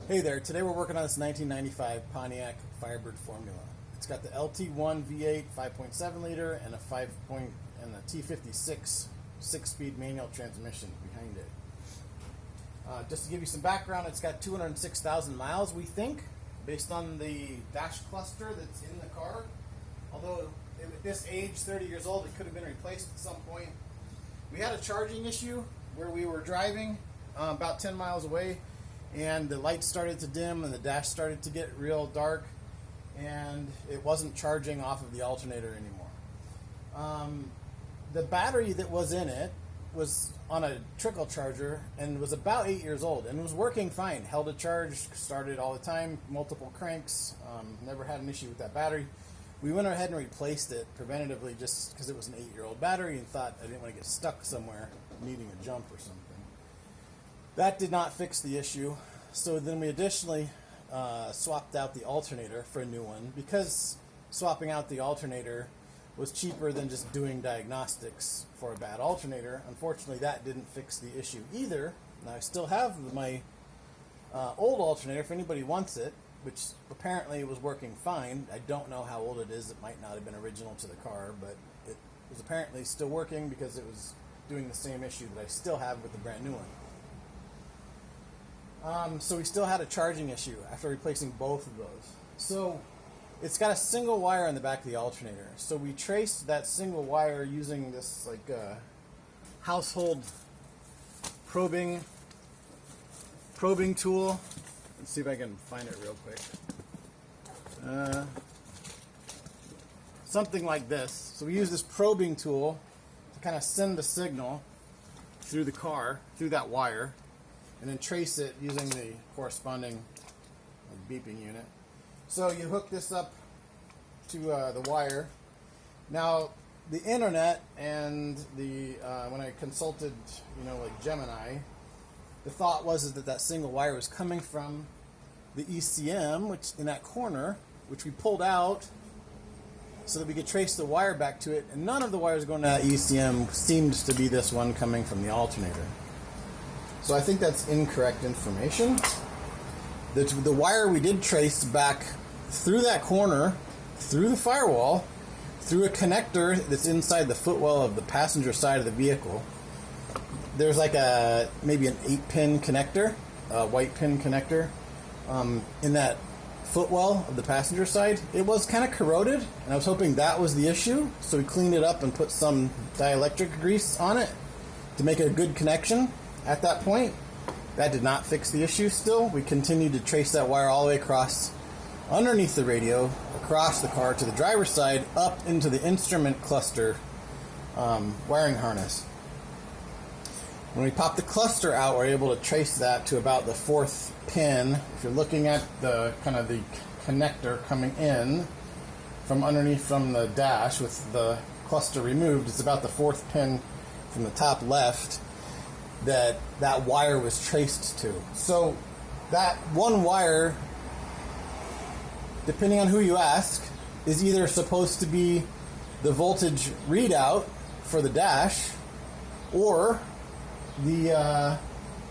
Hey there, today we're working on this 1995 Pontiac Firebird Formula. It's got the LT1 V8 5.7 liter and a T56 6-speed manual transmission behind it. Just to give you some background, it's got 206,000 miles, we think, based on the dash cluster that's in the car. Although at this age, 30 years old, it could have been replaced at some point. We had a charging issue where we were driving about 10 miles away, and the lights started to dim and the dash started to get real dark, and it wasn't charging off of the alternator anymore. The battery that was in it was on a trickle charger and was about 8 years old and was working fine. Held a charge, started all the time, multiple cranks, never had an issue with that battery. We went ahead and replaced it preventatively just because it was an 8-year-old battery and thought I didn't want to get stuck somewhere needing a jump or something. That did not fix the issue, so then we additionally swapped out the alternator for a new one because swapping out the alternator was cheaper than just doing diagnostics for a bad alternator. Unfortunately, that didn't fix the issue either. Now, I still have my old alternator if anybody wants it, which apparently was working fine. I don't know how old it is. It might not have been original to the car, but it was apparently still working because it was doing the same issue that I still have with the brand new one. So we still had a charging issue after replacing both of those. So it's got a single wire on the back of the alternator. So we traced that single wire using this household probing tool. Let's see if I can find it real quick. Something like this. So we use this probing tool to kind of send the signal through the car, through that wire, and then trace it using the corresponding beeping unit. So you hook this up to the wire. Now, the internet and the when I consulted, like Gemini, the thought was that single wire was coming from the ECM, which in that corner, which we pulled out so that we could trace the wire back to it. And none of the wires going to that ECM seemed to be this one coming from the alternator. So I think that's incorrect information. The wire we did trace back through that corner, through the firewall, through a connector that's inside the footwell of the passenger side of the vehicle. There's maybe an 8-pin connector, a white pin connector, in that footwell of the passenger side. It was kind of corroded, and I was hoping that was the issue, so we cleaned it up and put some dielectric grease on it to make a good connection. At that point, that did not fix the issue still. We continued to trace that wire all the way across, underneath the radio, across the car to the driver's side, up into the instrument cluster wiring harness. When we popped the cluster out, we're able to trace that to about the 4th pin. If you're looking at the the connector coming in from underneath from the dash with the cluster removed, it's about the 4th pin from the top left that wire was traced to. So that one wire, depending on who you ask, is either supposed to be the voltage readout for the dash or the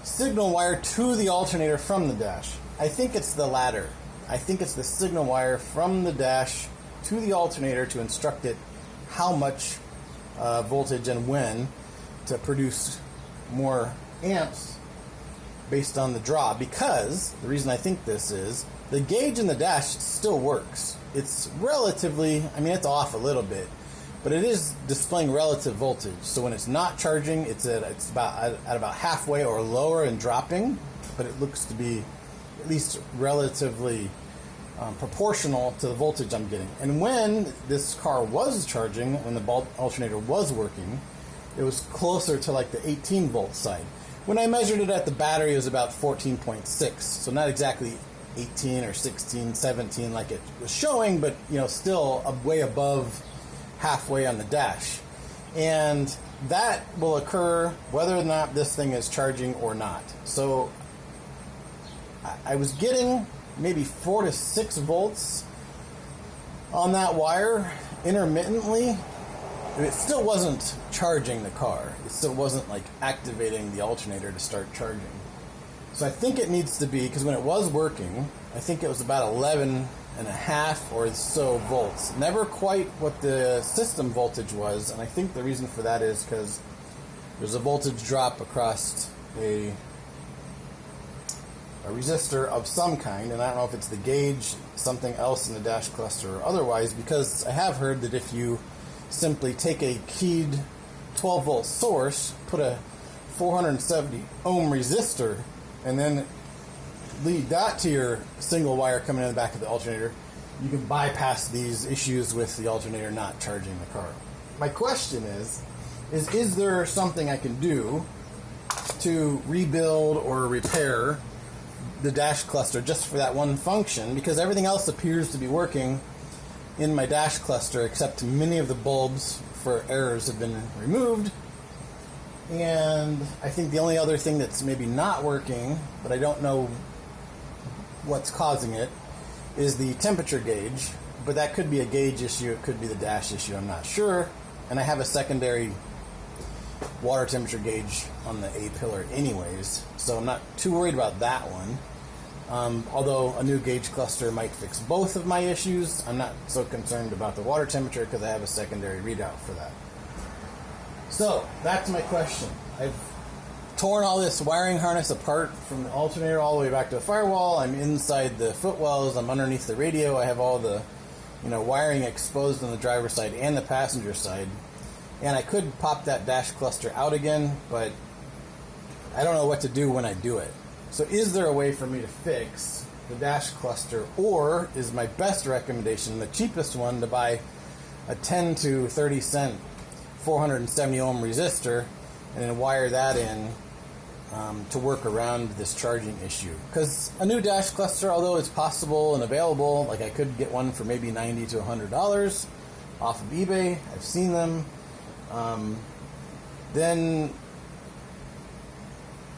signal wire to the alternator from the dash. I think it's the latter. I think it's the signal wire from the dash to the alternator to instruct it how much voltage and when to produce more amps based on the draw, because the reason I think this is the gauge in the dash still works. It's relatively, it's off a little bit, but it is displaying relative voltage. So when it's not charging, it's about halfway or lower and dropping, but it looks to be at least relatively proportional to the voltage I'm getting. And when this car was charging, when the alternator was working, it was closer to the 18 volt side. When I measured it at the battery, it was about 14.6, so not exactly 18 or 16, 17 like it was showing, but still way above halfway on the dash. And that will occur whether or not this thing is charging or not. So I was getting maybe 4 to 6 volts on that wire intermittently. It still wasn't charging the car. It still wasn't activating the alternator to start charging. So I think it needs to be, because when it was working, I think it was about 11.5 or so volts. Never quite what the system voltage was, and I think the reason for that is because there's a voltage drop across a resistor of some kind, and I don't know if it's the gauge, something else in the dash cluster, or otherwise, because I have heard that if you simply take a keyed 12 volt source, put a 470 ohm resistor, and then lead that to your single wire coming in the back of the alternator, you can bypass these issues with the alternator not charging the car. My question is there something I can do to rebuild or repair the dash cluster just for that one function? Because everything else appears to be working in my dash cluster, except many of the bulbs for errors have been removed. And I think the only other thing that's maybe not working, but I don't know what's causing it, is the temperature gauge. But that could be a gauge issue, it could be the dash issue, I'm not sure. And I have a secondary water temperature gauge on the A pillar anyways, so I'm not too worried about that one. Although a new gauge cluster might fix both of my issues, I'm not so concerned about the water temperature because I have a secondary readout for that. So, back to my question. I've torn all this wiring harness apart from the alternator all the way back to the firewall. I'm inside the footwells, I'm underneath the radio, I have all the wiring exposed on the driver's side and the passenger side. And I could pop that dash cluster out again, but I don't know what to do when I do it. So is there a way for me to fix the dash cluster, or is my best recommendation, the cheapest one, to buy a 10 to 30 cent 470 ohm resistor and then wire that in to work around this charging issue? Because a new dash cluster, although it's possible and available, like I could get one for maybe $90 to $100 off of eBay. I've seen them. Then,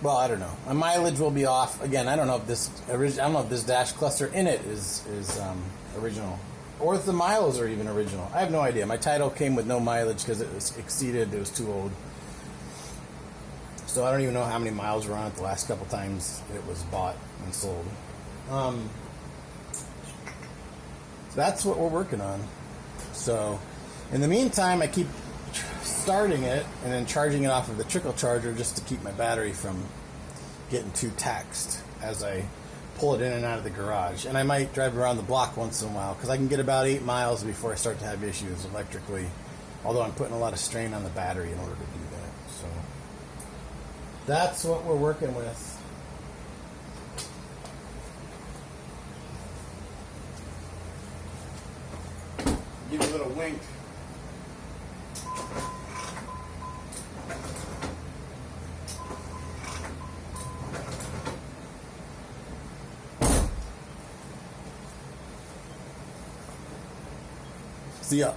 well, I don't know. My mileage will be off. Again, I don't know if this dash cluster in it is original, or if the miles are even original. I have no idea. My title came with no mileage because it was exceeded. It was too old. So I don't even know how many miles were on it the last couple times it was bought and sold. So that's what we're working on. So in the meantime, I keep starting it and then charging it off of the trickle charger just to keep my battery from getting too taxed as I pull it in and out of the garage. And I might drive around the block once in a while because I can get about 8 miles before I start to have issues electrically, although I'm putting a lot of strain on the battery in order to do that. So that's what we're working with. Give you a little wink. See ya.